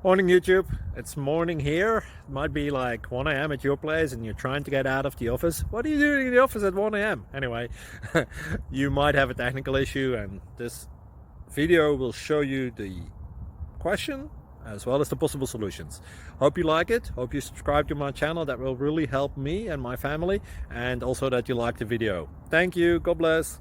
Morning YouTube, it's morning here. It might be like 1 a.m. at your place and you're trying to get out of the office. What are you doing in the office at 1 a.m.? Anyway, you might have a technical issue and this video will show you the question as well as the possible solutions. Hope you like it, hope you subscribe to my channel. That will really help me and my family, and also that you like the video. Thank you, God bless.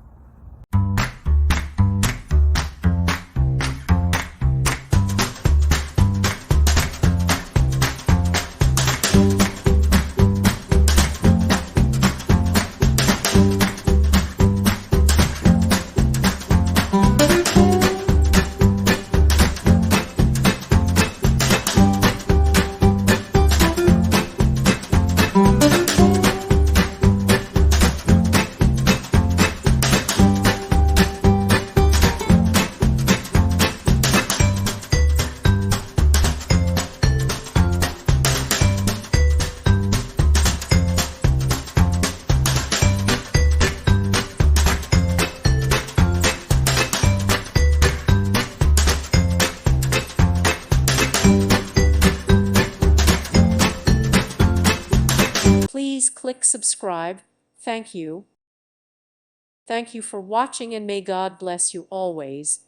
Please click subscribe. Thank you. Thank you for watching, and may God bless you always.